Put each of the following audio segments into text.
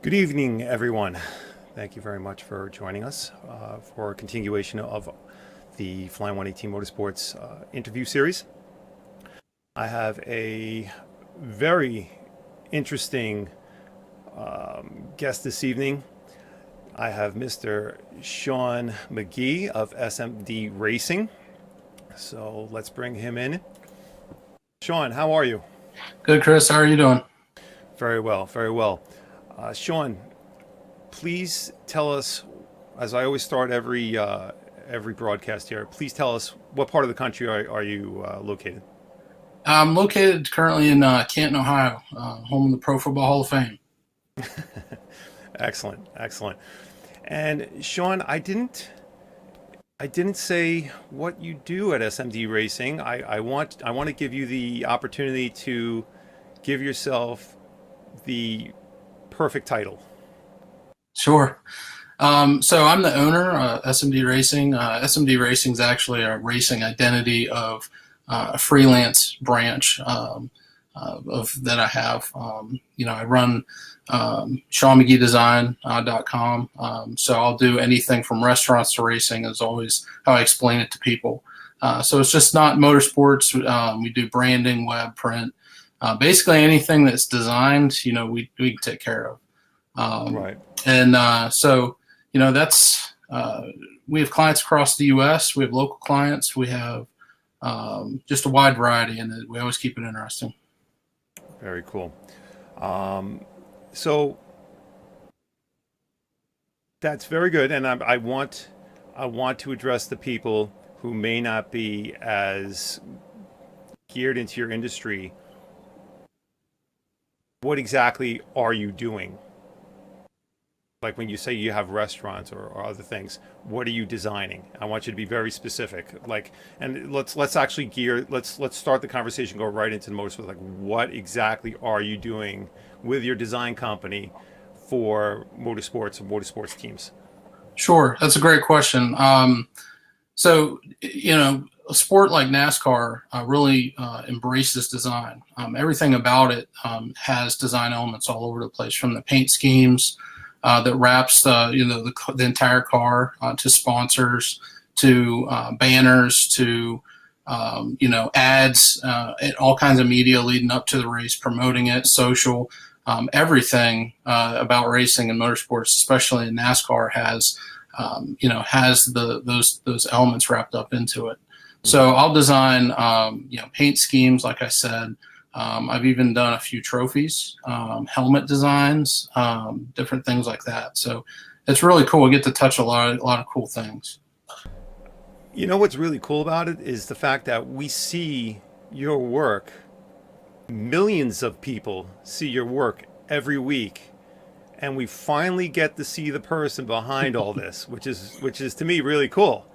Good evening, everyone. Thank you very much for joining us for a continuation of the Flying 118 Motorsports interview series. I have a very interesting guest this evening. I have Mr. Shawn Magee of SMD Racing. So let's bring him in. Shawn, how are you? Good, Chris. How are you doing? Very well, very well. Shawn, please tell us, as I always start every broadcast here, please tell us what part of the country are you located? I'm located currently in Canton, Ohio, home of the Pro Football Hall of Fame. Excellent, excellent. And Shawn, I didn't say what you do at SMD Racing. I want to give you the opportunity to give yourself the perfect title. Sure. So I'm the owner, SMD Racing. SMD Racing is actually a racing identity of a freelance branch of that I have. I run ShawnMageeDesign.com. So I'll do anything from restaurants to racing is always how I explain it to people. So it's just not motorsports. We do branding, web, print, basically anything that's designed, we can take care of. Um, Right. and that's we have clients across the U.S. We have local clients. We have just a wide variety, and we always keep it interesting. Very cool. So that's very good, and I want to address the people who may not be as geared into your industry. What exactly are you doing? Like when you say you have restaurants or other things, what are you designing? I want you to be very specific. Like, and let's actually gear. Let's start the conversation. Go right into the motorsports. Like, what exactly are you doing with your design company for motorsports and motorsports teams? Sure, that's a great question. A sport like NASCAR really embraces design. Everything about it has design elements all over the place, from the paint schemes that wraps the entire car to sponsors to banners to ads and all kinds of media leading up to the race, promoting it, social, everything about racing and motorsports, especially in NASCAR, has those elements wrapped up into it. So I'll design paint schemes, like I said. I've even done a few trophies, helmet designs, different things like that. So it's really cool. We get to touch a lot of cool things. You know what's really cool about it is the fact that we see your work. Millions of people see your work every week, and we finally get to see the person behind all this, which is to me really cool.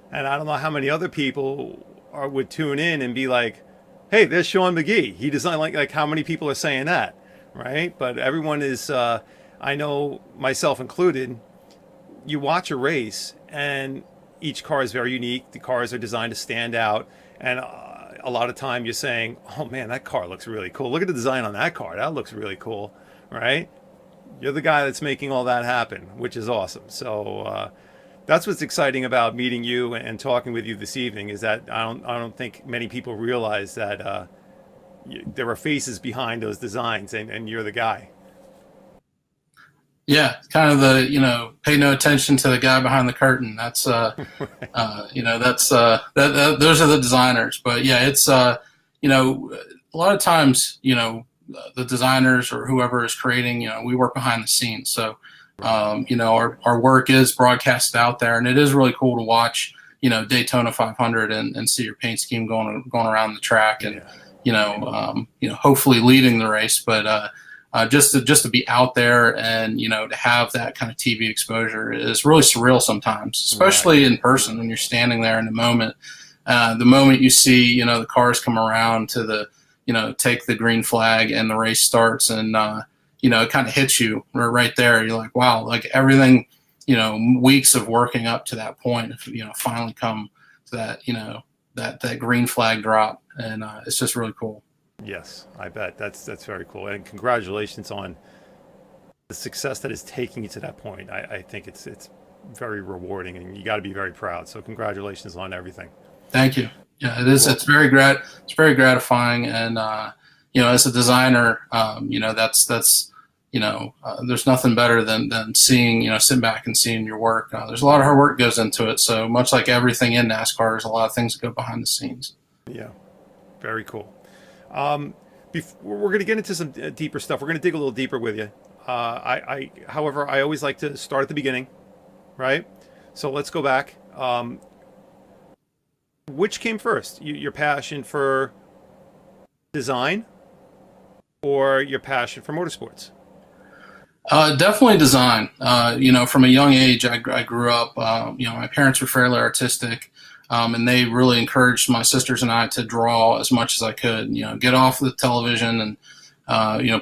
And I don't know how many other people would tune in and be like, "Hey, there's Shawn Magee. He designed like how many people are saying that, right?" But everyone is, I know myself included. You watch a race, and each car is very unique. The cars are designed to stand out, and a lot of time you're saying, "Oh man, that car looks really cool. Look at the design on that car. That looks really cool," right? You're the guy that's making all that happen, which is awesome. So that's what's exciting about meeting you and talking with you this evening is that I don't think many people realize that there are faces behind those designs, and you're the guy. Yeah, kind of pay no attention to the guy behind the curtain. That's those are the designers. But yeah, it's a lot of times the designers or whoever is creating, we work behind the scenes. So Right. our work is broadcasted out there, and it is really cool to watch Daytona 500 and see your paint scheme going around the track, and Yeah. hopefully leading the race. But just to be out there and to have that kind of TV exposure is really surreal sometimes, Right. especially in person when you're standing there in the moment. The moment you see the cars come around to the take the green flag and the race starts, and it kind of hits you right there. You're like, wow, like everything weeks of working up to that point, finally come to that green flag drop, and it's just really cool. Yes, I bet that's very cool. And congratulations on the success that is taking you to that point, I think it's very rewarding, and you got to be very proud. So congratulations on everything. Thank you. Yeah, it is. It's it's very gratifying, and as a designer, that's there's nothing better than seeing, sitting back and seeing your work. There's a lot of hard work goes into it. So much like everything in NASCAR, there's a lot of things that go behind the scenes. Yeah, very cool. We're going to get into some deeper stuff. We're going to dig a little deeper with you. However, I always like to start at the beginning, right? So let's go back. Which came first? Your passion for design or your passion for motorsports? Definitely design. From a young age, I grew up, my parents were fairly artistic, and they really encouraged my sisters and I to draw as much as I could, get off the television and,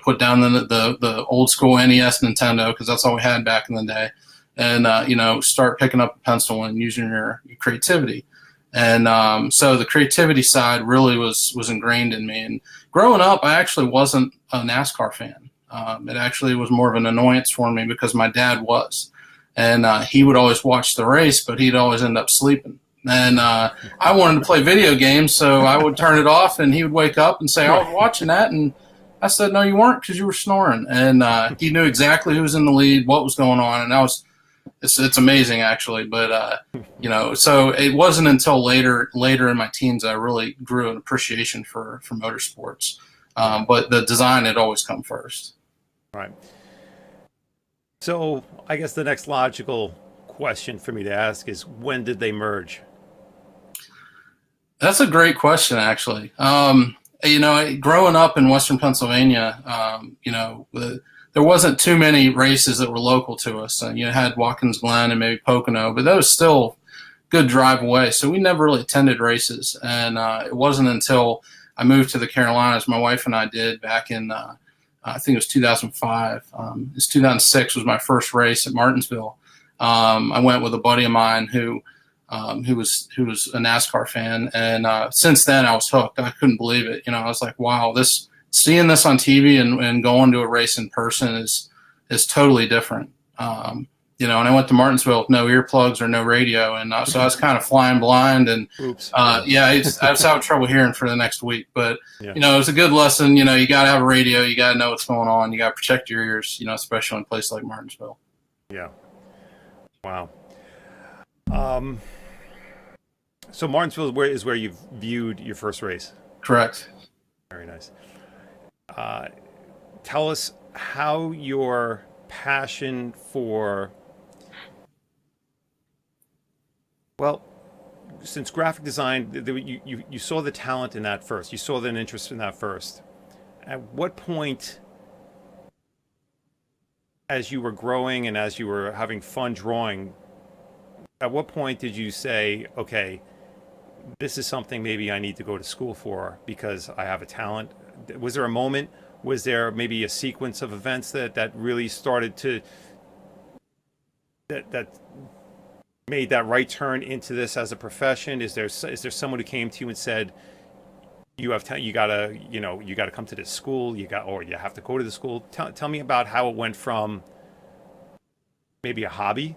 put down the old school NES Nintendo, because that's all we had back in the day. And, start picking up a pencil and using your creativity. And so the creativity side really was ingrained in me. And growing up, I actually wasn't a NASCAR fan. It actually was more of an annoyance for me because my dad was. And he would always watch the race, but he'd always end up sleeping. And I wanted to play video games, so I would turn it off, and he would wake up and say, "I was watching that." And I said, "No, you weren't, because you were snoring." And he knew exactly who was in the lead, what was going on, and it's amazing, actually. But so it wasn't until later in my teens that I really grew an appreciation for motorsports. But the design had always come first. Right. So I guess the next logical question for me to ask is, when did they merge? That's a great question, actually. Growing up in Western Pennsylvania, there wasn't too many races that were local to us. You had Watkins Glen and maybe Pocono, but that was still good drive away. So we never really attended races. And it wasn't until I moved to the Carolinas, my wife and I did back in, I think it was 2005. It was 2006 was my first race at Martinsville. I went with a buddy of mine who was a NASCAR fan, and since then I was hooked. I couldn't believe it. I was like, wow, seeing this on TV and going to a race in person is totally different. And I went to Martinsville with no earplugs or no radio, and so I was kind of flying blind. And Oops. I was having trouble hearing for the next week. But Yeah. it was a good lesson. You got to have a radio. You got to know what's going on. You got to protect your ears. Especially in a place like Martinsville. Yeah. Wow. So Martinsville is where you've viewed your first race. Correct. Very nice. Tell us how your passion for, well, since graphic design, you saw the talent in that first. You saw an interest in that first. At what point, as you were growing and as you were having fun drawing, at what point did you say, okay, this is something maybe I need to go to school for because I have a talent? Was there a moment? Was there maybe a sequence of events that really started to, that made that right turn into this as a profession? Is there someone who came to you and said, you gotta come to this school, or you have to go to the school? Tell me about how it went from maybe a hobby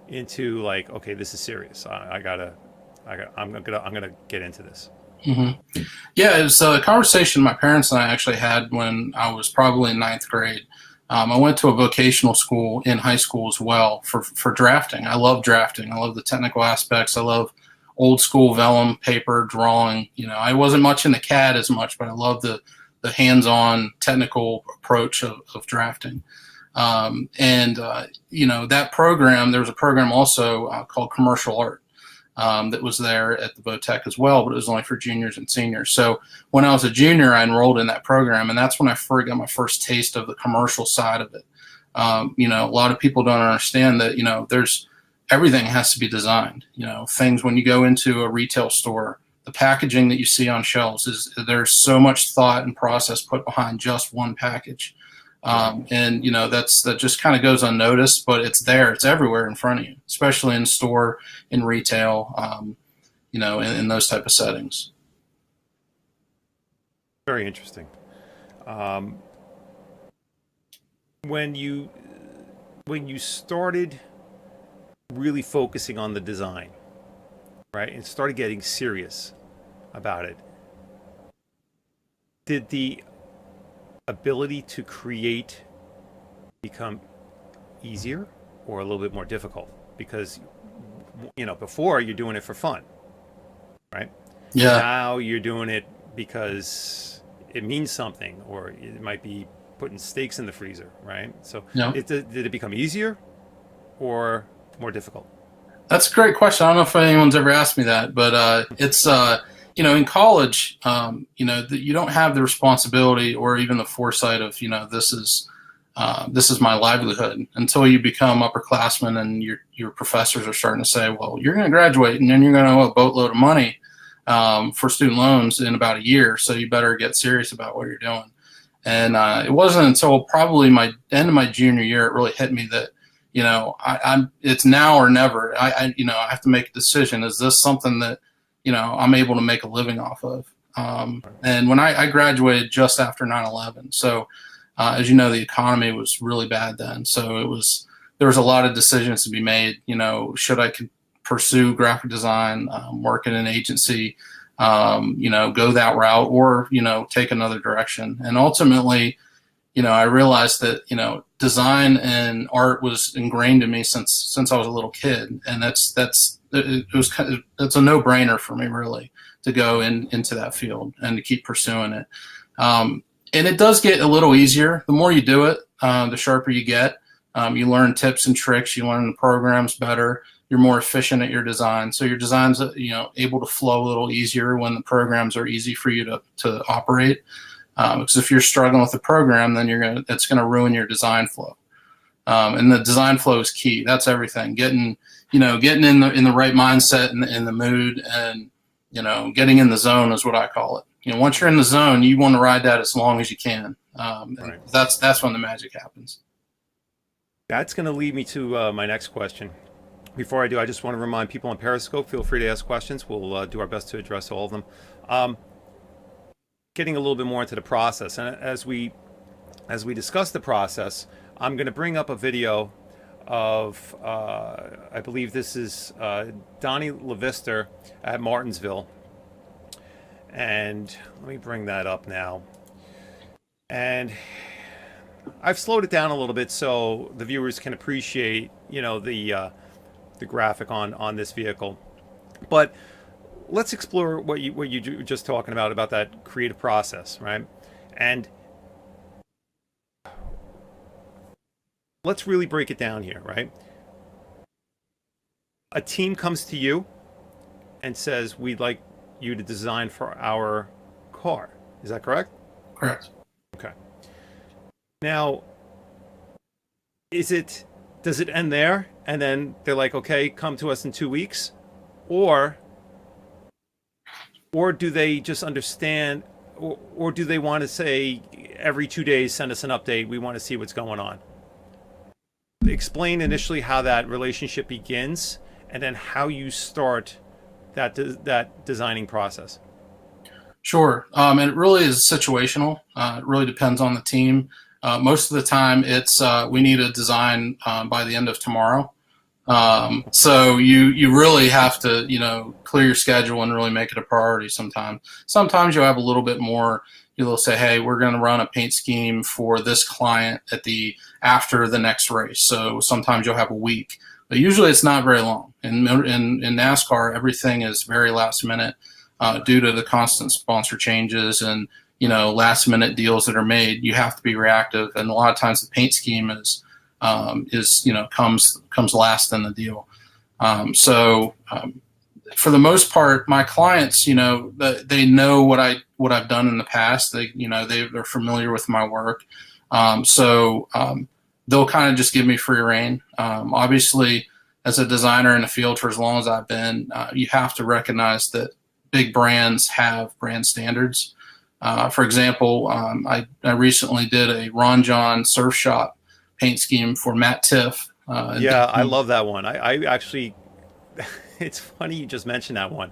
into like, okay, this is serious. I'm gonna get into this. Mm-hmm. Yeah, it was a conversation my parents and I actually had when I was probably in ninth grade. I went to a vocational school in high school as well for drafting. I love drafting. I love the technical aspects. I love old school vellum paper drawing. I wasn't much into CAD as much, but I love the hands-on technical approach of drafting. That program, there was a program also called commercial art. That was there at the Votech as well, but it was only for juniors and seniors. So when I was a junior, I enrolled in that program, and that's when I got my first taste of the commercial side of it. A lot of people don't understand that, there's everything has to be designed. Things when you go into a retail store, the packaging that you see on shelves there's so much thought and process put behind just one package. That just kind of goes unnoticed, but it's there. It's everywhere in front of you, especially in store, in retail, in those type of settings. Very interesting. When you when you started really focusing on the design, right, and started getting serious about it, did the ability to create become easier or a little bit more difficult? Because, before you're doing it for fun, right? Yeah. Now you're doing it because it means something, or it might be putting steaks in the freezer, right? So Yeah. did it become easier or more difficult? That's a great question. I don't know if anyone's ever asked me that, but it's in college, you don't have the responsibility or even the foresight of this is my livelihood until you become upperclassmen and your professors are starting to say, well, you're going to graduate and then you're going to owe a boatload of money for student loans in about a year, so you better get serious about what you're doing. And it wasn't until probably my end of my junior year it really hit me that I'm it's now or never. I have to make a decision. Is this something that I'm able to make a living off of? And when I graduated just after 9/11, so as you know, the economy was really bad then. So there was a lot of decisions to be made. Should I pursue graphic design, work in an agency, go that route, or take another direction? And ultimately, I realized that design and art was ingrained in me since I was a little kid, and it's a no-brainer for me really to go into that field and to keep pursuing it. And it does get a little easier the more you do it, the sharper you get. You learn tips and tricks. You learn the programs better. You're more efficient at your design, so your design's able to flow a little easier when the programs are easy for you to operate. Because if you're struggling with the program, then it's going to ruin your design flow. And the design flow is key. That's everything. Getting in the right mindset and in the mood, and getting in the zone is what I call it. Once you're in the zone, you want to ride that as long as you can. Right. That's when the magic happens. That's going to lead me to my next question. Before I do, I just want to remind people on Periscope, feel free to ask questions. We'll do our best to address all of them. Getting a little bit more into the process, and as we discuss the process, I'm going to bring up a video of I believe this is Donnie LaVister at Martinsville, and let me bring that up now. And I've slowed it down a little bit so the viewers can appreciate the graphic on this vehicle, but let's explore what you were just talking about that creative process, right? And let's really break it down here, right? A team comes to you and says, we'd like you to design for our car. Is that correct? Correct. Okay. Now, does it end there and then they're like, okay, come to us in 2 weeks? Or do they just understand, or do they want to say every 2 days, send us an update, we want to see what's going on? Explain initially how that relationship begins, and then how you start that designing process. Sure. And it really is situational. It really depends on the team. Most of the time, it's we need a design by the end of tomorrow. So you really have to clear your schedule and really make it a priority. Sometimes you'll have a little bit more. You'll say, hey, we're going to run a paint scheme for this client after the next race. So sometimes you'll have a week, but usually it's not very long. In NASCAR, everything is very last minute due to the constant sponsor changes and last minute deals that are made. You have to be reactive, and a lot of times the paint scheme comes last in the deal. For the most part, my clients, they know what I've done in the past. They're familiar with my work. They'll kind of just give me free reign. Obviously, as a designer in the field for as long as I've been, you have to recognize that big brands have brand standards. For example, I recently did a Ron John Surf Shop paint scheme for Matt Tiff. I love that one. I actually, it's funny you just mentioned that one,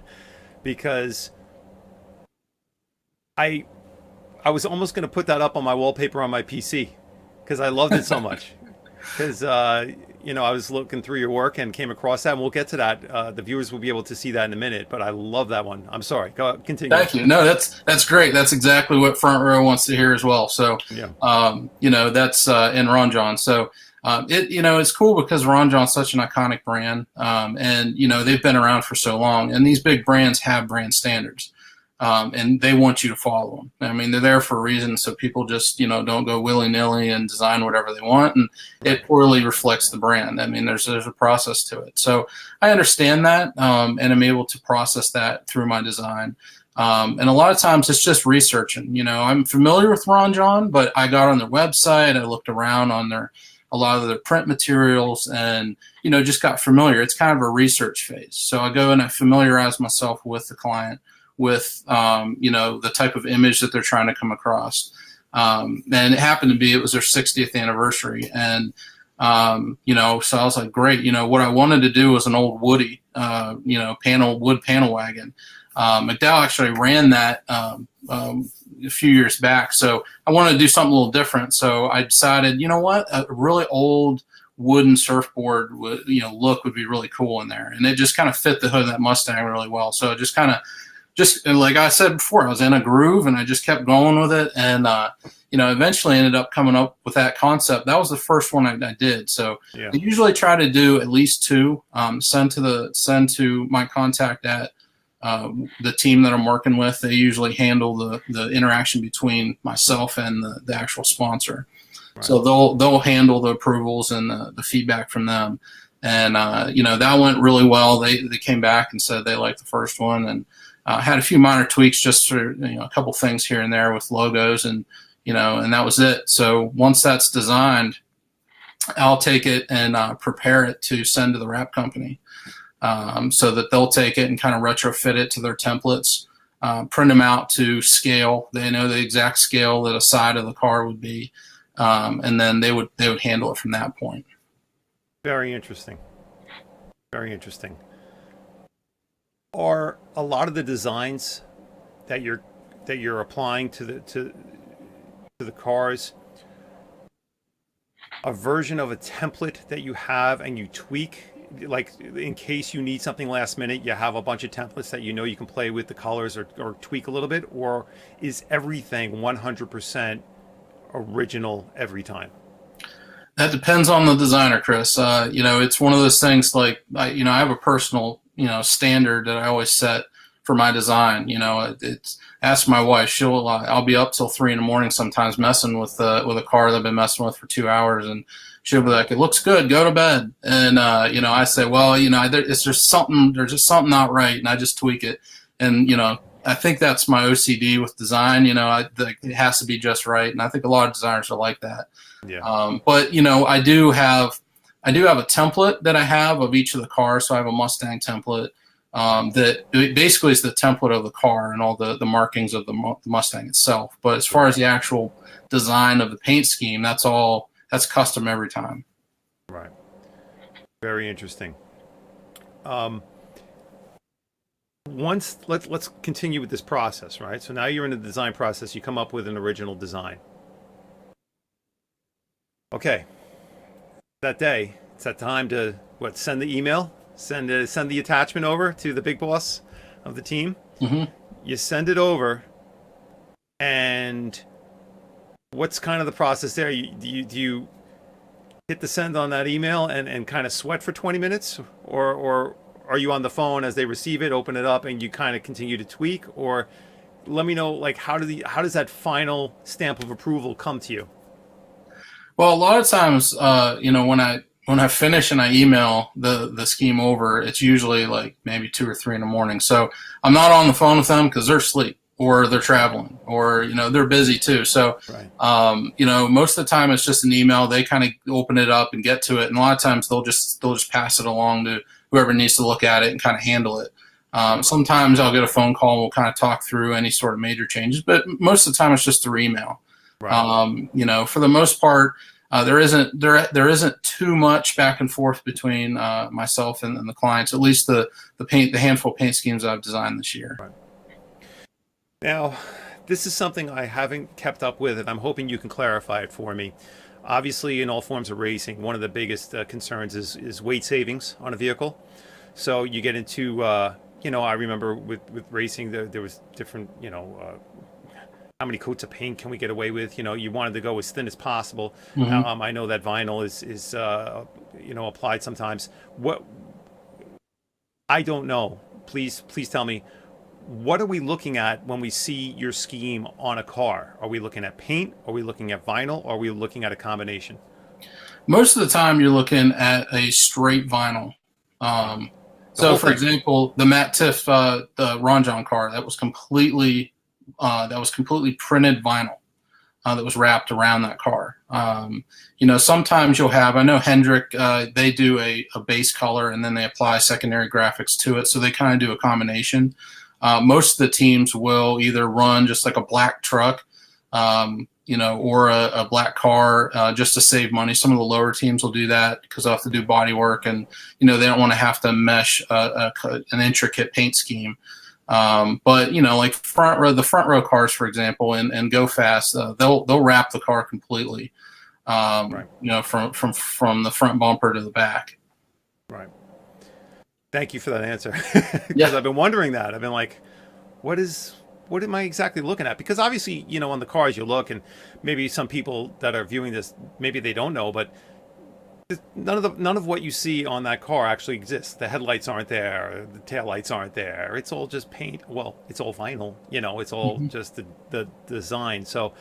because I was almost going to put that up on my wallpaper on my PC because I loved it so much. because I was looking through your work and came across that, and we'll get to that. The viewers will be able to see that in a minute, but I love that one. I'm sorry. Continue. Thank you. No, that's great. That's exactly what Front Row wants to hear as well. So, Yeah. that's in Ron John. So, it's cool because Ron John's such an iconic brand, and they've been around for so long, and these big brands have brand standards, and they want you to follow them. I mean, they're there for a reason, so people just don't go willy nilly and design whatever they want, and it poorly reflects the brand. I mean, there's a process to it. So I understand that, and I'm able to process that through my design. And a lot of times it's just researching. I'm familiar with Ron John, but I got on their website, I looked around on a lot of their print materials, and just got familiar. It's kind of a research phase. So I go and I familiarize myself with the client, with the type of image that they're trying to come across. And it happened to be it was their 60th anniversary, and so I was like, great. What I wanted to do was an old Woody, wood panel wagon. McDowell actually ran that a few years back, so I wanted to do something a little different. So I decided, a really old wooden surfboard look would be really cool in there, and it just kind of fit the hood of that Mustang really well. So it just like I said before, I was in a groove, and I just kept going with it, and eventually ended up coming up with that concept. That was the first one I did. So Yeah. I usually try to do at least two. Send to my contact at the team that I'm working with. They usually handle the interaction between myself and the actual sponsor. Right. So they'll handle the approvals and the feedback from them. And that went really well. They came back and said they liked the first one, and had a few minor tweaks, just for a couple things here and there with logos, and and that was it. So once that's designed, I'll take it and prepare it to send to the wrap company. So that they'll take it and kind of retrofit it to their templates, print them out to scale. They know the exact scale that a side of the car would be, and then they would handle it from that point. Very interesting. Very interesting. Are a lot of the designs that you're applying to the cars a version of a template that you have and you tweak? Like, in case you need something last minute, you have a bunch of templates that you can play with the colors or tweak a little bit? Or is everything 100% original every time? That depends on the designer, Chris. It's one of those things, like, I have a personal, standard that I always set for my design. It's ask my wife. I'll be up till 3 a.m. sometimes messing with a car that I've been messing with for 2 hours, and she'll be like, "It looks good, go to bed." And I say, "Well, there's just something not right," and I just tweak it. And I think that's my OCD with design. It has to be just right, and I think a lot of designers are like that. Yeah. But I do have a template that I have of each of the cars. So I have a Mustang template that basically is the template of the car and all the markings of the Mustang itself. But as far as the actual design of the paint scheme, that's custom every time. Right. Very interesting. Let's continue with this process, right? So now you're in the design process. You come up with an original design. Okay. That day, it's that time to send the email, send the attachment over to the big boss of the team. Mm-hmm. You send it over, and what's kind of the process there? Do you hit the send on that email and kind of sweat for 20 minutes, or are you on the phone as they receive it, open it up, and you kind of continue to tweak? Or let me know, like, how does that final stamp of approval come to you? Well, a lot of times, when I finish and I email the scheme over, it's usually like maybe 2 or 3 a.m. So I'm not on the phone with them because they're asleep or they're traveling or they're busy too. So Right. most of the time it's just an email. They kind of open it up and get to it, and a lot of times they'll just pass it along to whoever needs to look at it and kind of handle it. Sometimes I'll get a phone call and we'll kind of talk through any sort of major changes, but most of the time it's just through email. Right. For the most part, there isn't too much back and forth between myself and the clients. At least the handful of paint schemes I've designed this year. Right. Now, this is something I haven't kept up with, and I'm hoping you can clarify it for me. Obviously, in all forms of racing, one of the biggest concerns is weight savings on a vehicle. So you get into, I remember with racing, there was different, how many coats of paint can we get away with? You wanted to go as thin as possible. Hmm. I know that vinyl is applied sometimes. What I don't know. Please tell me. What are we looking at when we see your scheme on a car? Are we looking at paint? Are we looking at vinyl? Or are we looking at a combination? Most of the time, you're looking at a straight vinyl. Wow. Um, The whole so, for thing. example, the Matt Tiff, the Ron John car, that was completely printed vinyl that was wrapped around that car. Sometimes you'll have, I know Hendrick, they do a base color and then they apply secondary graphics to it, so they kind of do a combination. Most of the teams will either run just like a black truck, or a black car just to save money. Some of the lower teams will do that because they'll have to do body work, and they don't want to have to mesh an intricate paint scheme. But like the front row cars, for example, and go fast, they'll wrap the car completely. Right. From the front bumper to the back. Right. Thank you for that answer. Yeah. Because I've been wondering that. I've been like, what am I exactly looking at? Because obviously, on the cars you look, and maybe some people that are viewing this, maybe they don't know, but none of what you see on that car actually exists. The headlights aren't there, the taillights aren't there. It's all just paint. Well, it's all vinyl. It's all Mm-hmm. just the design. So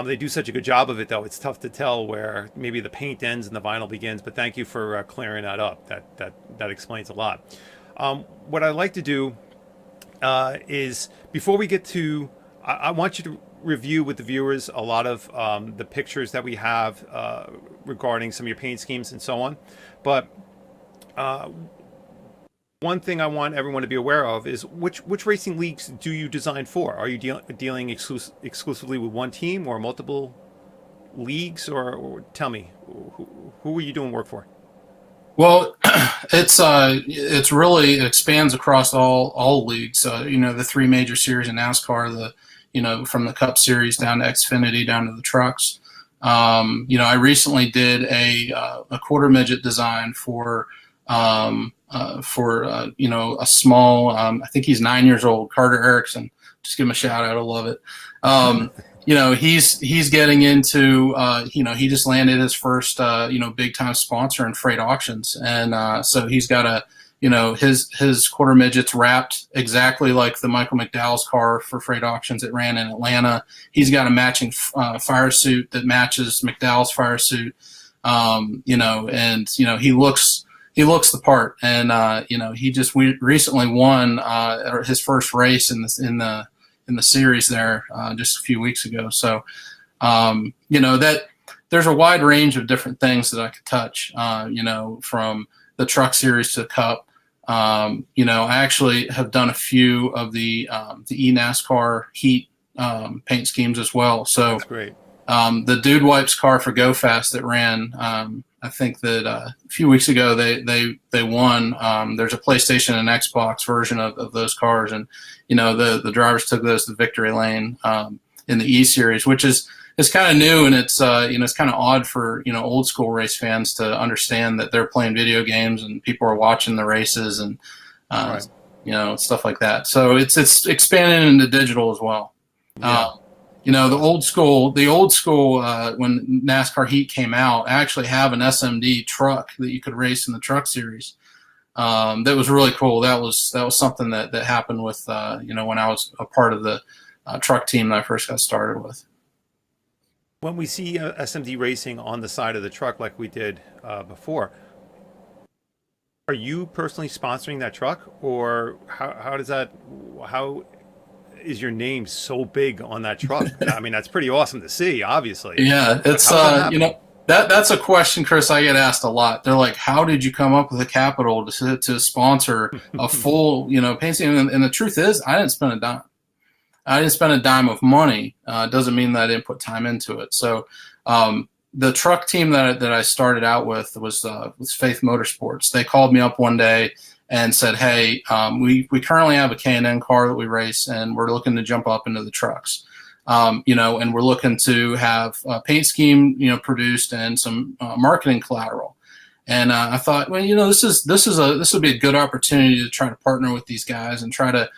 they do such a good job of it, though. It's tough to tell where maybe the paint ends and the vinyl begins. But thank you for clearing that up. That explains a lot. What I'd like to do is, before we get to, I want you to review with the viewers a lot of the pictures that we have regarding some of your paint schemes and so on. But one thing I want everyone to be aware of is which racing leagues do you design for? Are you dealing exclusively with one team or multiple leagues? Or tell me, who are you doing work for? Well, it's really, it expands across all leagues. The three major series in NASCAR, from the Cup Series down to Xfinity, down to the trucks. I recently did a quarter midget design for a small, I think he's 9 years old, Carter Erickson. Just give him a shout out. I love it. He's getting into, he just landed his first, big time sponsor in freight auctions. And so he's got his quarter midgets wrapped exactly like the Michael McDowell's car for freight auctions. It ran in Atlanta. He's got a matching fire suit that matches McDowell's fire suit. He looks the part. And, we recently won his first race in the series there just a few weeks ago. So, that there's a wide range of different things that I could touch, from the truck series to the Cup. I actually have done a few of the eNASCAR heat paint schemes as well. So That's great. the Dude Wipes car for Go Fast that ran, I think that a few weeks ago they won. There's a PlayStation and Xbox version of those cars, and the drivers took those to victory lane in the E Series, which is kind of new, and it's it's kind of odd for old school race fans to understand that they're playing video games and people are watching the races and Right. stuff like that. So it's expanding into digital as well. Yeah. The old school when NASCAR Heat came out, I actually have an SMD truck that you could race in the truck series. That was really cool. That was something that happened with when I was a part of the truck team that I first got started with. When we see SMD Racing on the side of the truck like we did before, are you personally sponsoring that truck, or how is your name so big on that truck? I mean, that's pretty awesome to see, obviously. Yeah, it's that's a question, Chris, I get asked a lot. They're like, how did you come up with the capital to sponsor a full paint scheme? And the truth is, I didn't spend a dime. I didn't spend a dime of money. Doesn't mean that I didn't put time into it. So the truck team that I started out with was Faith Motorsports. They called me up one day and said, hey, we currently have a K&N car that we race, and we're looking to jump up into the trucks. and we're looking to have a paint scheme, produced and some marketing collateral. And I thought, well, this would be a good opportunity to try to partner with these guys and try to,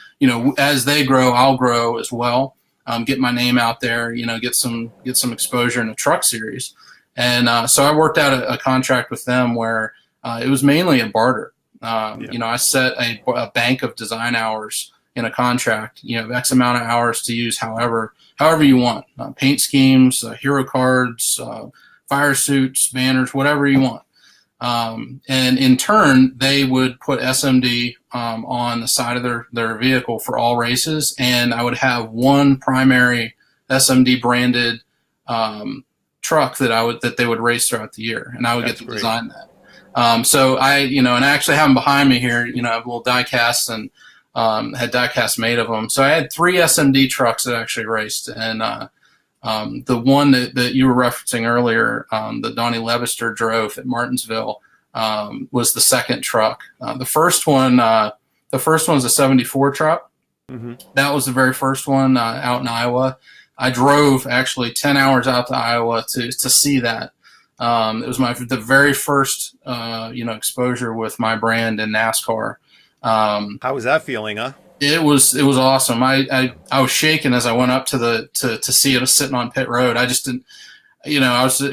as they grow, I'll grow as well. Get my name out there, get some exposure in the truck series. And so I worked out a contract with them where it was mainly a barter. I set a bank of design hours in a contract, X amount of hours to use however you want, paint schemes, hero cards, fire suits, banners, whatever you want. And in turn, they would put SMD on the side of their vehicle for all races, and I would have one primary SMD branded truck that they would race throughout the year, and I would get to design that. So and I actually have them behind me here. I have little die casts and had die casts made of them. So I had 3 SMD trucks that actually raced, and the one that you were referencing earlier, that Donnie Levister drove at Martinsville, was the second truck. The first one was a 74 truck. Mm-hmm. That was the very first one out in Iowa. I drove actually 10 hours out to Iowa to see that. It was the very first exposure with my brand in NASCAR. How was that feeling, huh? It was awesome. I was shaking as I went up to see it sitting on pit road. I just didn't, it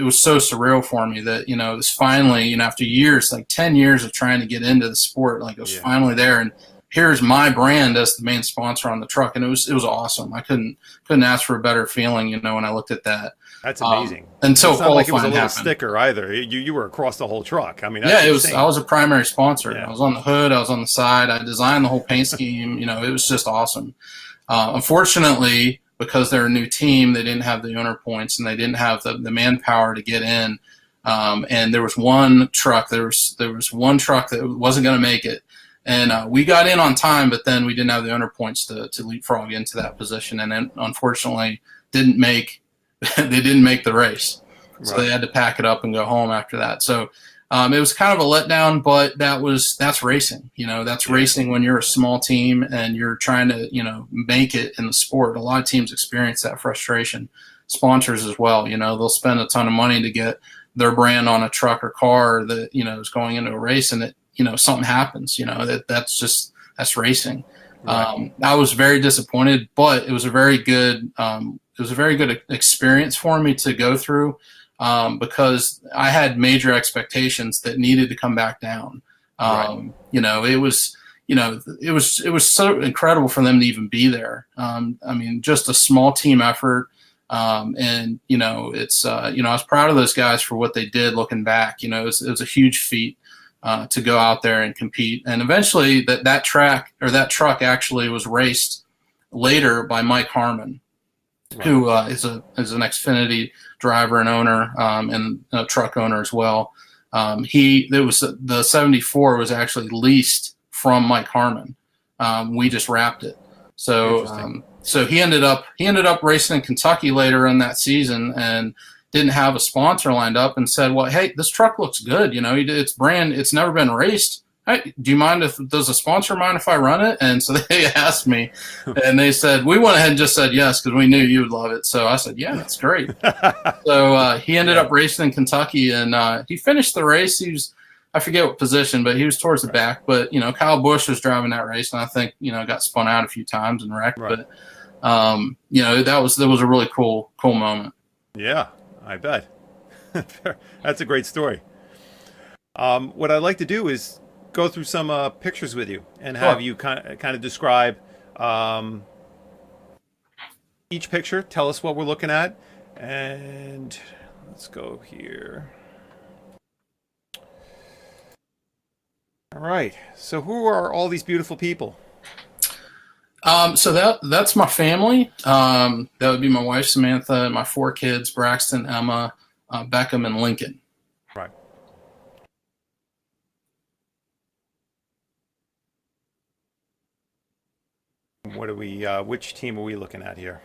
was so surreal for me that, it was finally, after years, like 10 years of trying to get into the sport, like it was finally there. And here's my brand as the main sponsor on the truck. And it was awesome. I couldn't ask for a better feeling, when I looked at that. That's amazing. Until it's not like it was a little happened. sticker either. You were across the whole truck. I mean, yeah, it was. I was a primary sponsor. Yeah. I was on the hood. I was on the side. I designed the whole paint scheme. It was just awesome. Unfortunately, because they're a new team, they didn't have the owner points and they didn't have the manpower to get in. And there was one truck. There was one truck that wasn't going to make it. And we got in on time, but then we didn't have the owner points to leapfrog into that position, and then unfortunately they didn't make the race, so they had to pack it up and go home after that. So it was kind of a letdown, but that's racing. That's racing when you're a small team and you're trying to make it in the sport. A lot of teams experience that frustration. Sponsors as well. They'll spend a ton of money to get their brand on a truck or car that is going into a race, and it something happens. That's racing. Right. I was very disappointed, but it was a very good experience for me to go through, because I had major expectations that needed to come back down. Right. It was so incredible for them to even be there. Just a small team effort. And it's I was proud of those guys for what they did. Looking back, it was a huge feat. To go out there and compete. And eventually that truck actually was raced later by Mike Harmon, right, who is an Xfinity driver and owner, and a truck owner as well. The 74 was actually leased from Mike Harmon. We just wrapped it. So he ended up racing in Kentucky later in that season, and didn't have a sponsor lined up, and said, well, hey, this truck looks good. It's never been raced. Hey, does a sponsor mind if I run it? And so they asked me, and they said, we went ahead and just said yes, because we knew you would love it. So I said, yeah, that's great. So he ended up racing in Kentucky, and he finished the race. I forget what position, but he was towards the back. But, Kyle Busch was driving that race, and I think, got spun out a few times and wrecked. Right. But, that was a really cool moment. Yeah. I bet. That's a great story. What I'd like to do is go through some pictures with you and have you kind of describe each picture. Tell us what we're looking at. And let's go here. All right. So who are all these beautiful people? So that's my family. That would be my wife, Samantha, and my 4 kids, Braxton, Emma, Beckham, and Lincoln. Right. What are we, which team are we looking at here?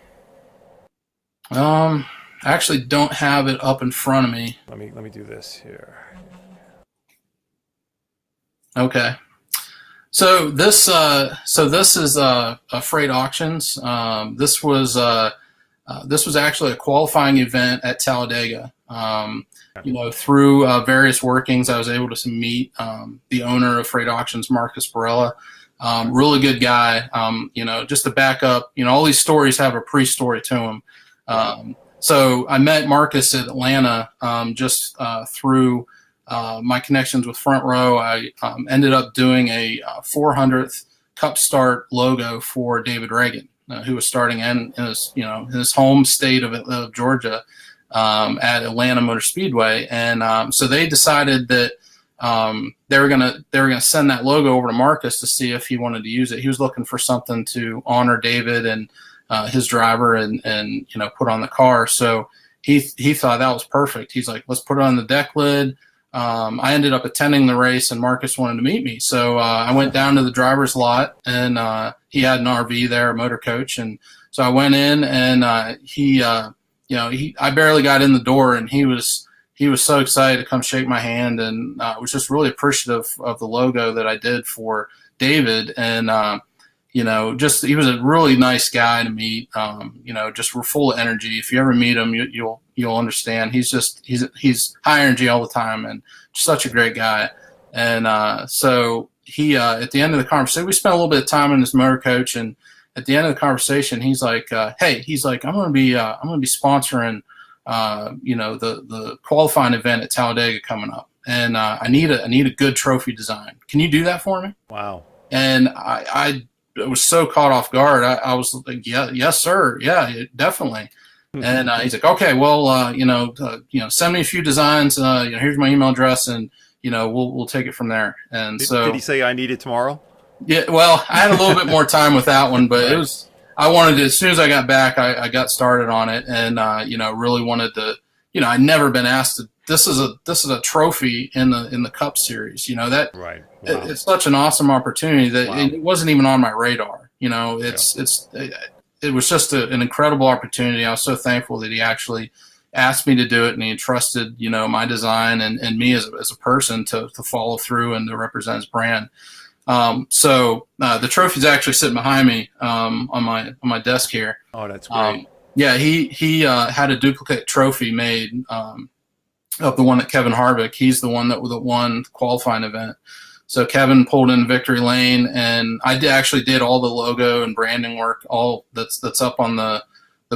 I actually don't have it up in front of me. Let me do this here. Okay. So this is Freight Auctions. This was This was actually a qualifying event at Talladega. Through various workings, I was able to meet the owner of Freight Auctions, Marcus Barella. Really good guy. Just to back up, all these stories have a pre-story to them. So I met Marcus at Atlanta just through my connections with Front Row. I ended up doing a 400th Cup Start logo for David Reagan, who was starting in his home state of Georgia at Atlanta Motor Speedway, and so they decided that they were gonna send that logo over to Marcus to see if he wanted to use it. He was looking for something to honor David and his driver and put on the car. So he thought that was perfect. He's like, let's put it on the deck lid. I ended up attending the race, and Marcus wanted to meet me. So I went down to the driver's lot, and he had an RV there, a motor coach. And so I went in, and I barely got in the door, and he was so excited to come shake my hand, and was just really appreciative of the logo that I did for David. And he was a really nice guy to meet. Just we're full of energy. If you ever meet him, you'll understand. He's high energy all the time, and such a great guy. And so he at the end of the conversation, we spent a little bit of time in his motor coach, and at the end of the conversation, he's like, "Hey, I'm going to be sponsoring, the qualifying event at Talladega coming up, and I need a good trophy design. Can you do that for me?" Wow. And I was so caught off guard. I was like, "Yeah, yes, sir. Yeah, definitely." And he's like, "Okay, well, send me a few designs. Here's my email address, and we'll take it from there." And did he say I need it tomorrow? Yeah, well, I had a little bit more time with that one, but I wanted to, as soon as I got back, I got started on it, and really wanted to, I'd never been asked to. This is a trophy in the Cup Series. That right. Wow. It's such an awesome opportunity that it wasn't even on my radar. It was just an incredible opportunity. I was so thankful that he actually asked me to do it, and he entrusted my design and me as a person to follow through and to represent his brand. So the trophy's actually sitting behind me on my desk here. Oh, that's great. He had a duplicate trophy made of the one that Kevin Harvick. He's the one that won the qualifying event. So Kevin pulled in victory lane, and I actually did all the logo and branding work, all that's up on the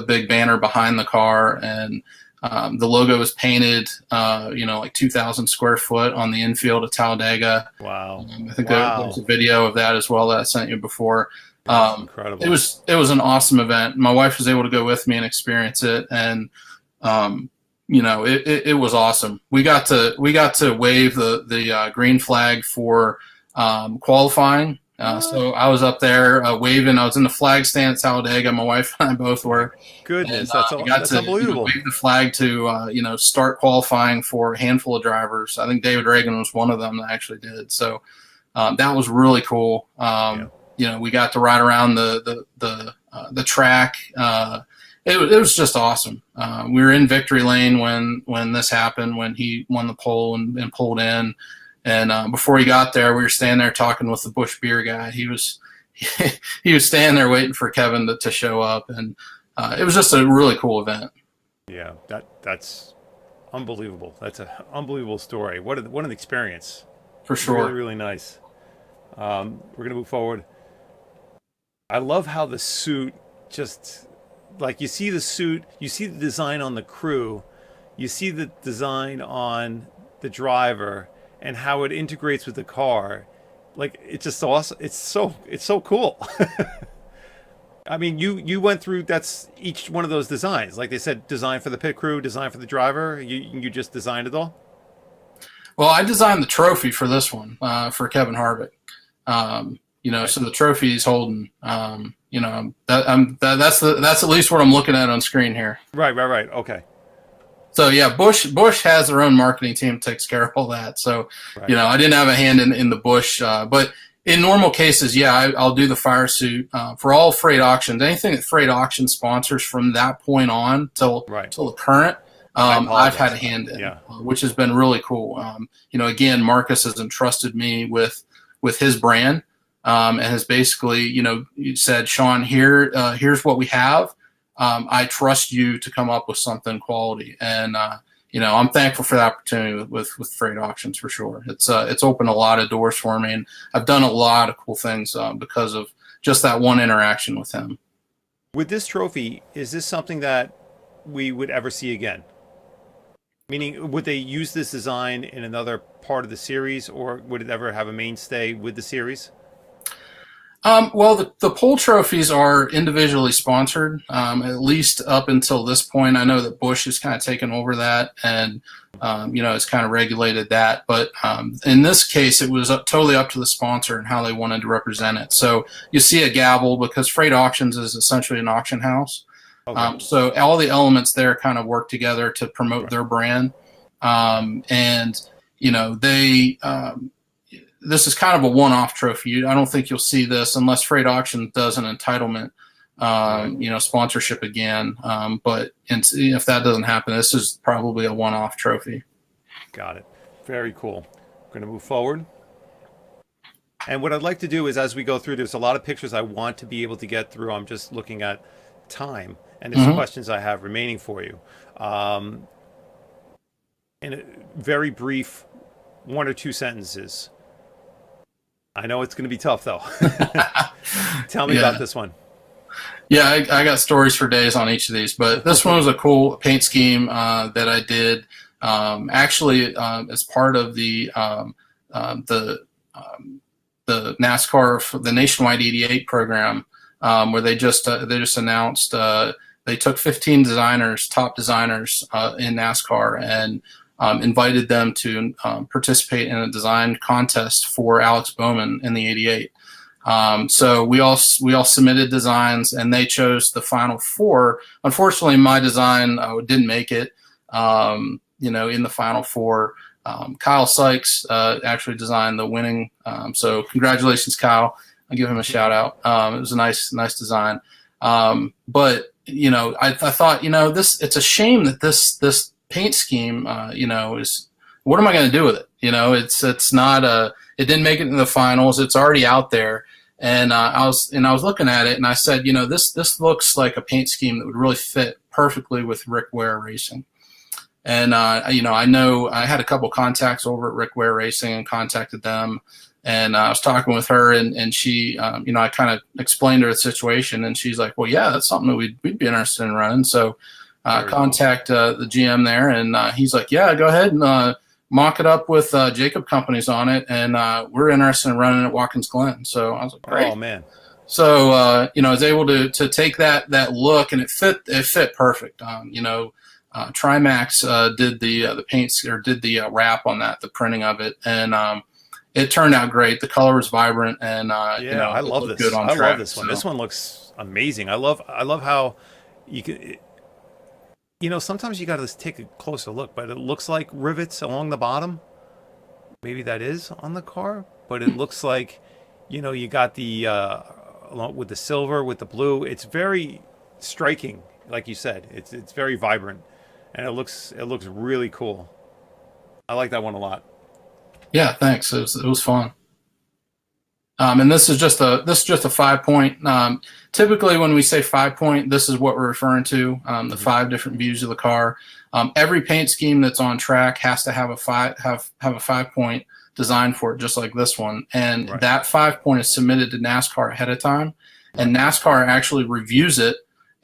big banner behind the car, and the logo was painted, like 2,000 square foot on the infield of Talladega. Wow. I think there's a video of that as well that I sent you before. Incredible. It was an awesome event. My wife was able to go with me and experience it, and it was awesome. We got to wave the green flag for qualifying. So I was up there waving. I was in the flag stand at Talladega. My wife and I both were. Goodness, and, that's unbelievable. Wave the flag to start qualifying for a handful of drivers. I think David Reagan was one of them that actually did. So that was really cool. We got to ride around the track. It was just awesome. We were in victory lane when this happened, when he won the pole and pulled in. And before he got there, we were standing there talking with the Busch Beer guy. He was standing there waiting for Kevin to show up, and it was just a really cool event. Yeah, that's unbelievable. That's an unbelievable story. What an experience. For sure. Really, really nice. We're gonna move forward. I love how the suit just, like, you see the suit, you see the design on the crew, you see the design on the driver, and how it integrates with the car. Like, it's just awesome. It's so cool. I mean, you went through, that's each one of those designs. Like they said, design for the pit crew, design for the driver. You just designed it all? Well, I designed the trophy for this one, for Kevin Harvick. So the trophy he's holding, that's at least what I'm looking at on screen here. Right. Okay. So yeah, Busch has their own marketing team that takes care of all that. So, right. I didn't have a hand in the Busch, but in normal cases, yeah, I'll do the fire suit for all Freight Auctions. Anything that Freight Auction sponsors from that point on till the current, I've had a hand in, which has been really cool. Again, Marcus has entrusted me with his brand, and has basically, said, Shawn, here's what we have. I trust you to come up with something quality. And I'm thankful for the opportunity with Freight Auctions for sure. It's opened a lot of doors for me, and I've done a lot of cool things because of just that one interaction with him. With this trophy, is this something that we would ever see again? Meaning, would they use this design in another part of the series, or would it ever have a mainstay with the series? Well, the pole trophies are individually sponsored, at least up until this point. I know that Busch has kind of taken over that, and it's kind of regulated that. But in this case, it was totally up to the sponsor and how they wanted to represent it. So you see a gavel because Freight Auctions is essentially an auction house. Okay. So all the elements there kind of work together to promote their brand, this is kind of a one-off trophy. I don't think you'll see this unless Freight Auction does an entitlement, sponsorship again. But if that doesn't happen, this is probably a one-off trophy. Got it. Very cool. I'm going to move forward. And what I'd like to do is, as we go through, there's a lot of pictures I want to be able to get through. I'm just looking at time, and there's questions I have remaining for you. In a very brief 1 or 2 sentences. I know it's going to be tough, though. Tell me about this one. Yeah, I got stories for days on each of these, but this one was a cool paint scheme that I did as part of the NASCAR, the Nationwide 88 program, where they just announced they took 15 top designers in NASCAR, and invited them to participate in a design contest for Alex Bowman in the 88. So we all submitted designs, and they chose the final 4. Unfortunately, my design didn't make it. In the final 4, Kyle Sykes actually designed the winning. So congratulations, Kyle! I'll give him a shout out. It was a nice design. But I thought, it's a shame that this paint scheme, is, what am I going to do with it? It's not it didn't make it in the finals. It's already out there. And I was looking at it, and I said, this looks like a paint scheme that would really fit perfectly with Rick Ware Racing. And, I know I had a couple contacts over at Rick Ware Racing and contacted them. And I was talking with her, and she, I kind of explained her the situation, and she's like, well, yeah, that's something that we'd be interested in running. So contact the GM there, and he's like, yeah, go ahead and mock it up with Jacob Companies on it, and we're interested in running at Watkins Glen. So I was like, great. Oh, man. So, I was able to take that look, and it fit perfect. Trimax did the paints, or did the wrap on that, the printing of it, and it turned out great. The color was vibrant, and I love this. Good on track. Love this one. So. This one looks amazing. I love how you can. Sometimes you got to take a closer look, but it looks like rivets along the bottom. Maybe that is on the car, but it looks like, you got the along with the silver, with the blue. It's very striking, like you said. It's very vibrant, and it looks really cool. I like that one a lot. Yeah, thanks. It was fun. And this is just a 5-point. Typically, when we say 5-point, this is what we're referring to: the 5 different views of the car. Every paint scheme that's on track has to have a 5-point design for it, just like this one. And that 5-point is submitted to NASCAR ahead of time, and NASCAR actually reviews it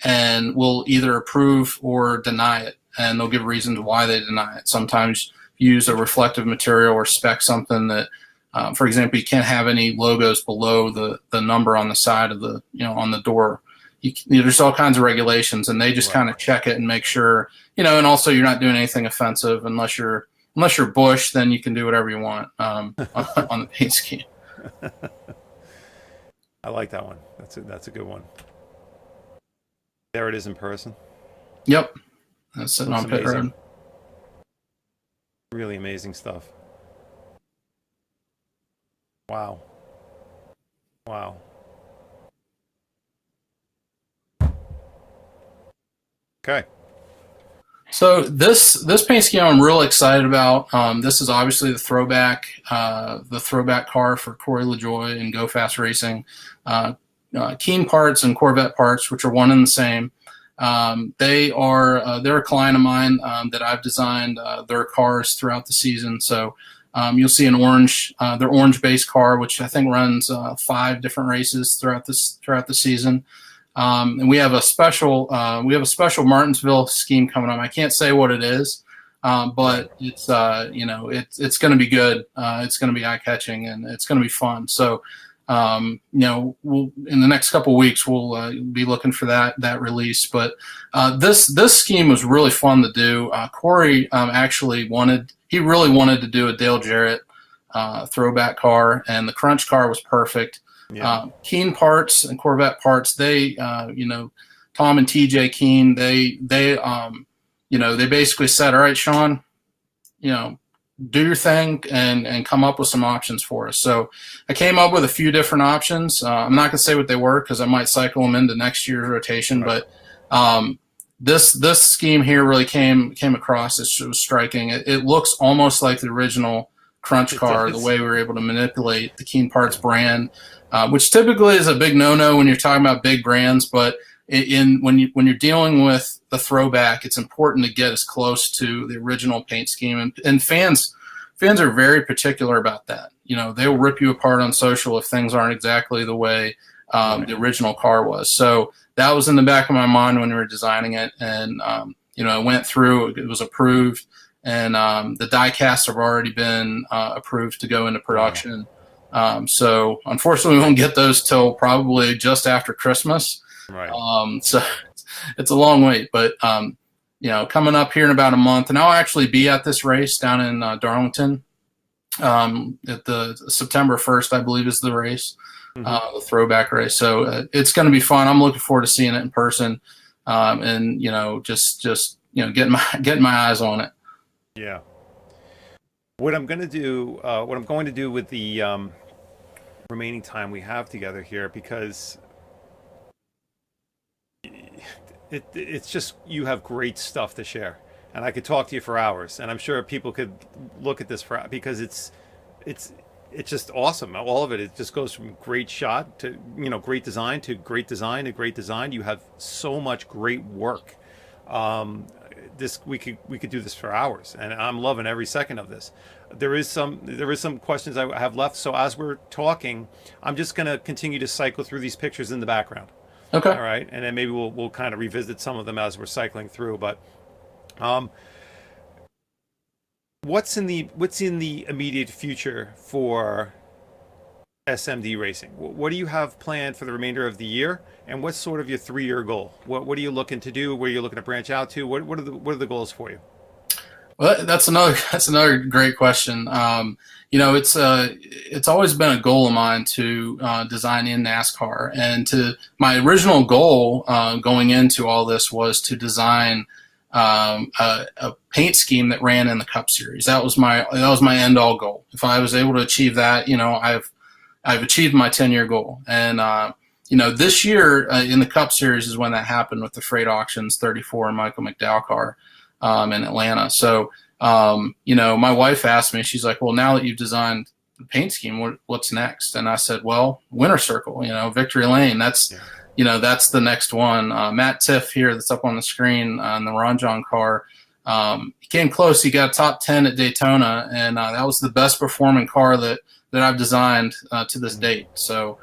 and will either approve or deny it, and they'll give reasons why they deny it. Sometimes use a reflective material or spec something that. For example, you can't have any logos below the number on the side of the, on the door. There's all kinds of regulations, and they just kind of check it and make sure, and also you're not doing anything offensive unless you're Busch, then you can do whatever you want on the paint scheme. I like that one. That's a good one. There it is in person. Yep. That's sitting on pit road. Really amazing stuff. Wow. Okay. So this paint scheme I'm real excited about. This is obviously the throwback car for Corey LaJoie and Go Fast Racing. Keen parts and Corvette parts, which are one and the same. They're a client of mine that I've designed their cars throughout the season. So you'll see their orange base car, which I think runs 5 different races throughout the season. And we have a special Martinsville scheme coming up. I can't say what it is, but it's it's going to be good. It's going to be eye catching, and it's going to be fun. So we'll in the next couple of weeks we'll be looking for that release. But this scheme was really fun to do. Corey actually really wanted to do a Dale Jarrett throwback car, and the Crunch car was perfect. Yeah. Keen Parts and Corvette Parts, they Tom and TJ Keen, they basically said, all right, Shawn, do your thing and come up with some options for us. So I came up with a few different options. I'm not going to say what they were because I might cycle them into next year's rotation, right. But this scheme here really came across. It was striking. It looks almost like the original Crunch car, the way we were able to manipulate the Keen Parts brand, which typically is a big no-no when you're talking about big brands, but when you're dealing with the throwback, it's important to get as close to the original paint scheme, and fans are very particular about that. They'll rip you apart on social if things aren't exactly the way the original car was. So that was in the back of my mind when we were designing it, and I went through. It was approved, and the die casts have already been approved to go into production. So unfortunately, we won't get those till probably just after Christmas. Right. So it's a long wait, but coming up here in about a month, and I'll actually be at this race down in Darlington. At the September 1st, I believe, is the race, the throwback race. So it's going to be fun. I'm looking forward to seeing it in person, and just getting my eyes on it. Yeah. What I'm going to do with the remaining time we have together here, because it's just, you have great stuff to share, and I could talk to you for hours, and I'm sure people could look at this because it's just awesome. All of it. It just goes from great shot to great design to great design to great design. You have so much great work. We could do this for hours, and I'm loving every second of this. There is some questions I have left, so as we're talking, I'm just going to continue to cycle through these pictures in the background. Okay. All right, and then maybe we'll kind of revisit some of them as we're cycling through. But what's in the immediate future for SMD Racing? What do you have planned for the remainder of the year, and what's sort of your 3-year goal? What are you looking to do? Where are you looking to branch out to? What are the goals for you? Well, that's another great question. It's always been a goal of mine to design in NASCAR, and my original goal going into all this was to design a paint scheme that ran in the Cup Series. That was my end all goal. If I was able to achieve that, I've achieved my 10-year goal. And this year in the Cup Series is when that happened with the Freight Auctions 34 Michael McDowell car in Atlanta. So, my wife asked me, she's like, well, now that you've designed the paint scheme, what's next? And I said, well, Winter Circle, Victory Lane. That's the next one. Matt Tiff here that's up on the screen on the Ron car. He came close. He got top 10 at Daytona, and that was the best performing car that I've designed to this date. So,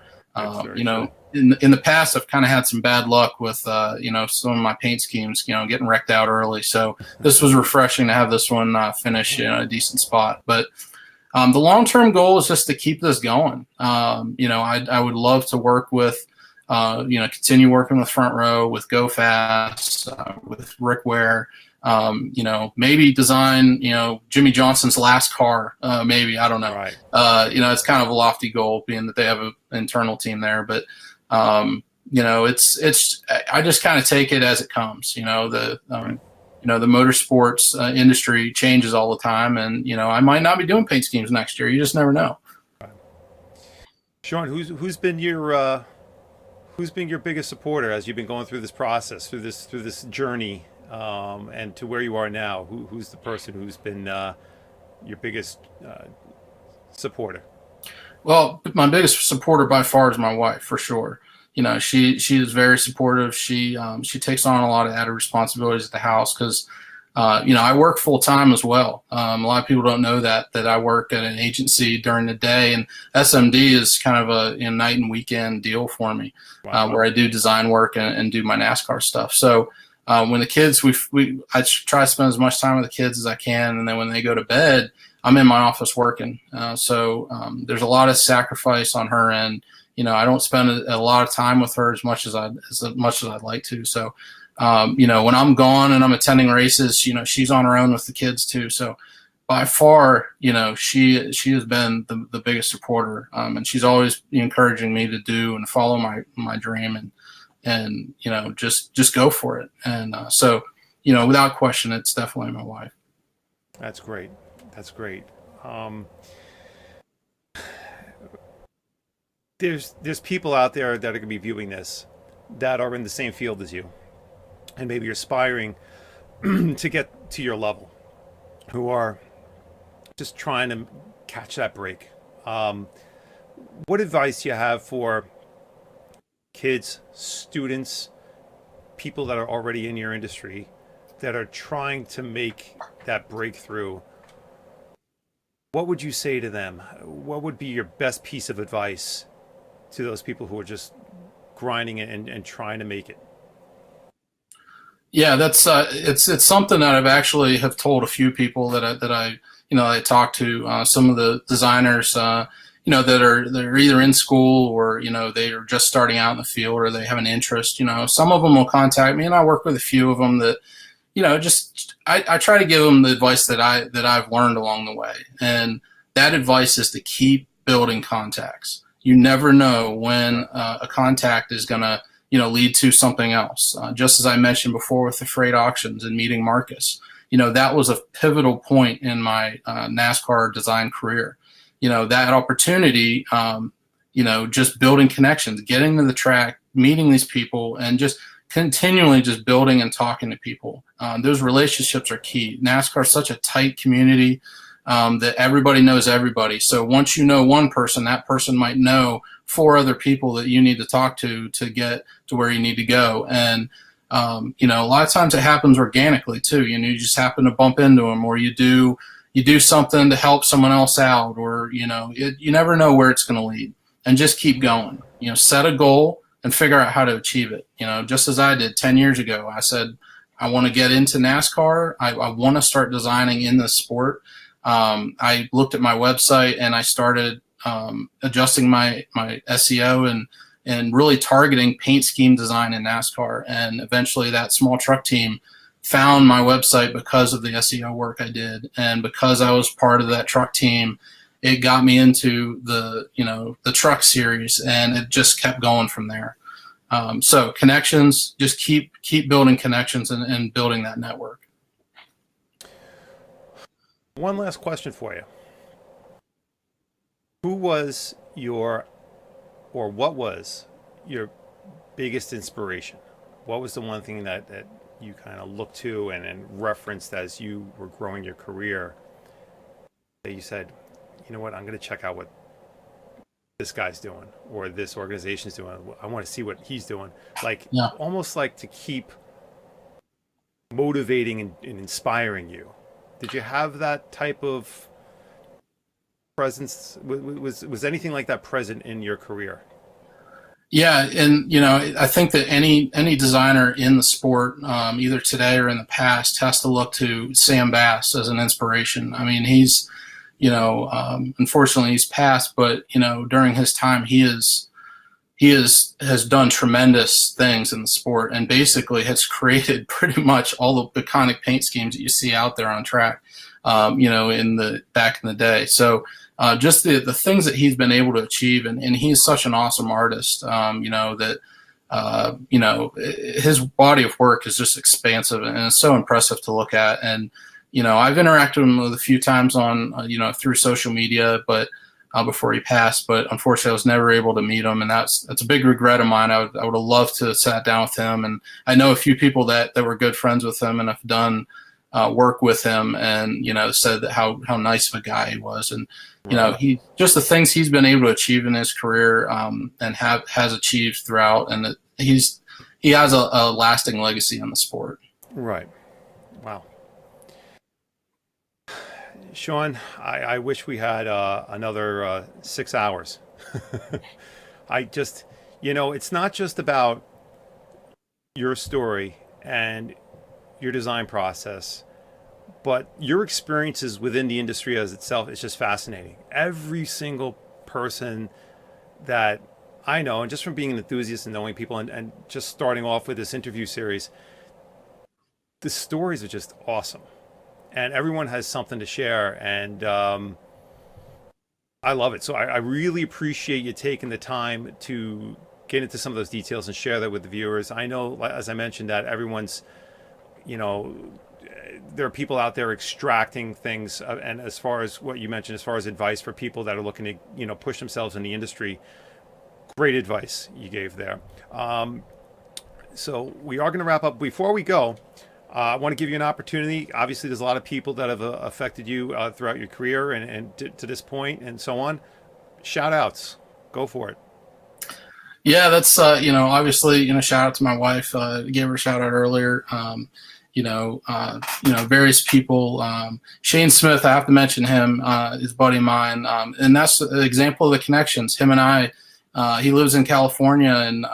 in the past, I've kind of had some bad luck with, some of my paint schemes, getting wrecked out early. So this was refreshing to have this one finish in a decent spot. But the long-term goal is just to keep this going. I would love to work with, continue working with Front Row, with Go Fast, with Rick Ware, maybe design, Jimmy Johnson's last car, maybe, I don't know. Right. It's kind of a lofty goal being that they have an internal team there, but I just kind of take it as it comes. The motorsports industry changes all the time, and I might not be doing paint schemes next year. You just never know. Shawn, who's been your biggest supporter as you've been going through this process, through this journey, and to where you are now? Who's the person who's been your biggest supporter? Well, my biggest supporter by far is my wife, for sure. she is very supportive. She takes on a lot of added responsibilities at the house because I work full time as well. A lot of people don't know that I work at an agency during the day, and SMD is kind of a night and weekend deal for me, where I do design work and do my NASCAR stuff. So when the kids, I try to spend as much time with the kids as I can, and then when they go to bed, I'm in my office working. So there's a lot of sacrifice on her end. I don't spend a lot of time with her as much as I'd like to. So. When I'm gone and I'm attending races, she's on her own with the kids too. So by far, she has been the biggest supporter. And she's always encouraging me to do and follow my dream and just go for it. And so without question, it's definitely my wife. That's great. That's great. There's people out there that are going to be viewing this that are in the same field as you, and maybe you're aspiring to get to your level, who are just trying to catch that break. What advice do you have for kids, students, people that are already in your industry that are trying to make that breakthrough? What would you say to them? What would be your best piece of advice to those people who are just grinding and trying to make it? Yeah, that's it's something that I've actually have told a few people that I talk to, some of the designers that are either in school or they are just starting out in the field or they have an interest. Some of them will contact me, and I work with a few of them that I try to give them the advice that I've learned along the way, and that advice is to keep building contacts. You never know when a contact is gonna lead to something else. Just as I mentioned before with the freight auctions and meeting Marcus, that was a pivotal point in my NASCAR design career. That opportunity, just building connections, getting to the track, meeting these people, and just continually just building and talking to people. Those relationships are key. NASCAR is such a tight community that everybody knows everybody. So once you know one person, that person might know 4 other people that you need to talk to get to where you need to go. And, a lot of times it happens organically too. You just happen to bump into them, or you do something to help someone else out, or, you never know where it's going to lead, and just keep going. Set a goal and figure out how to achieve it. Just as I did 10 years ago, I said, I want to get into NASCAR. I want to start designing in this sport. I looked at my website and I started adjusting my SEO and really targeting paint scheme design in NASCAR. And eventually that small truck team found my website because of the SEO work I did. And because I was part of that truck team, it got me into the truck series, and it just kept going from there. So connections, just keep building connections and building that network. One last question for you. Who was what was your biggest inspiration? What was the one thing that you kind of looked to and referenced as you were growing your career that you said, you know what, I'm going to check out what this guy's doing or this organization's doing. I want to see what he's doing. Almost like to keep motivating and inspiring you. Did you have that type of presence? Was anything like that present in your career? Yeah, and I think that any designer in the sport, either today or in the past, has to look to Sam Bass as an inspiration. I mean, he's, unfortunately he's passed, but during his time, he has done tremendous things in the sport, and basically has created pretty much all the iconic paint schemes that you see out there on track, in the back in the day. So just the things that he's been able to achieve, and he's such an awesome artist, that his body of work is just expansive and it's so impressive to look at. And I've interacted with him a few times on through social media, but before he passed, but unfortunately I was never able to meet him, and that's a big regret of mine. I would have loved to have sat down with him, and I know a few people that were good friends with him and have done work with him, and said that how nice of a guy he was, and Right. he just the things he's been able to achieve in his career, and has achieved throughout, and that he has a lasting legacy in the sport. Right. Wow. Shawn, I wish we had another 6 hours. I just, it's not just about your story and your design process, but your experiences within the industry as itself is just fascinating. Every single person that I know, and just from being an enthusiast and knowing people, and just starting off with this interview series, the stories are just awesome. And everyone has something to share. And I love it. So I really appreciate you taking the time to get into some of those details and share that with the viewers. I know, as I mentioned, that everyone's, you know, there are people out there extracting things. And as far as what you mentioned, as far as advice for people that are looking to, push themselves in the industry, great advice you gave there. So we are going to wrap up. Before we go, I want to give you an opportunity. Obviously, there's a lot of people that have affected you throughout your career and to this point and so on. Shout outs. Go for it. Yeah, that's obviously shout out to my wife. Gave her a shout out earlier. Various people. Shane Smith, I have to mention him. Is a buddy of mine, and that's an example of the connections. Him and I. He lives in California, and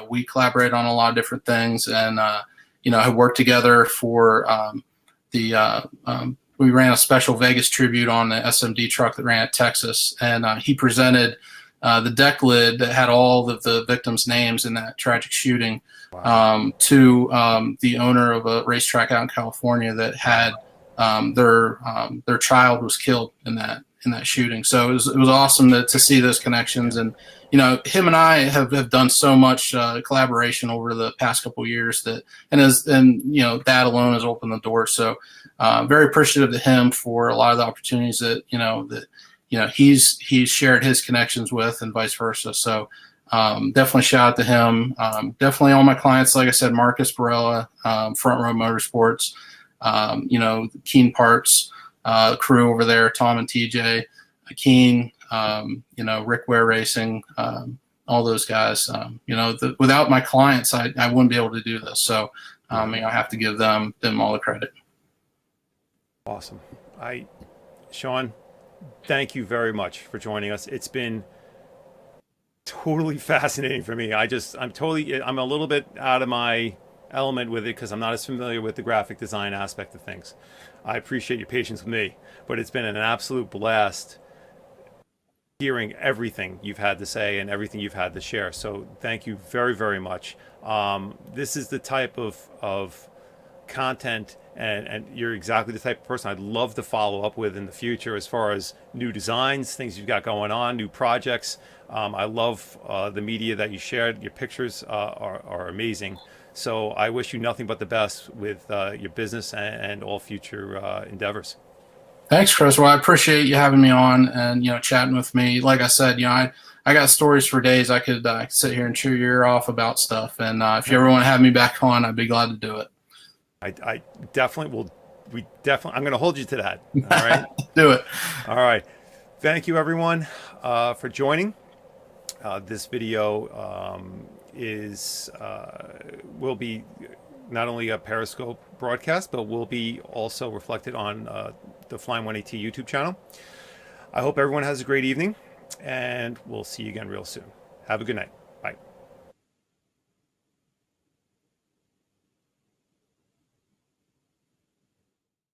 we collaborate on a lot of different things, and have worked together for we ran a special Vegas tribute on the SMD truck that ran at Texas, and he presented the deck lid that had all of the victims' names in that tragic shooting. Wow. To the owner of a racetrack out in California that had their child was killed in that shooting. So it was awesome to see those connections, and him and I have done so much collaboration over the past couple of years that that alone has opened the door. So very appreciative to him for a lot of the opportunities that he's shared his connections with, and vice versa. So definitely shout out to him. Definitely all my clients, like I said, Marcus Barella, Front Row Motorsports, Keen Parts crew over there, Tom and TJ, Keen, Rick Ware Racing, all those guys. Without my clients, I wouldn't be able to do this. So I have to give them all the credit. Awesome. Shawn, thank you very much for joining us. It's been totally fascinating for me. I'm a little bit out of my element with it because I'm not as familiar with the graphic design aspect of things. I appreciate your patience with me, but it's been an absolute blast hearing everything you've had to say and everything you've had to share. So thank you very, very much. This is the type of content, and you're exactly the type of person I'd love to follow up with in the future as far as new designs, things you've got going on, new projects. I love the media that you shared. Your pictures are amazing. So I wish you nothing but the best with your business and all future endeavors. Thanks, Chris. Well, I appreciate you having me on and chatting with me. Like I said, I got stories for days. I could sit here and chew your ear off about stuff. And if you ever want to have me back on, I'd be glad to do it. I definitely will. I'm going to hold you to that. All right. Do it. All right. Thank you, everyone, for joining. This video will be not only a Periscope broadcast, but will be also reflected on the Flying 180 YouTube channel. I hope everyone has a great evening, and we'll see you again real soon. Have a good night.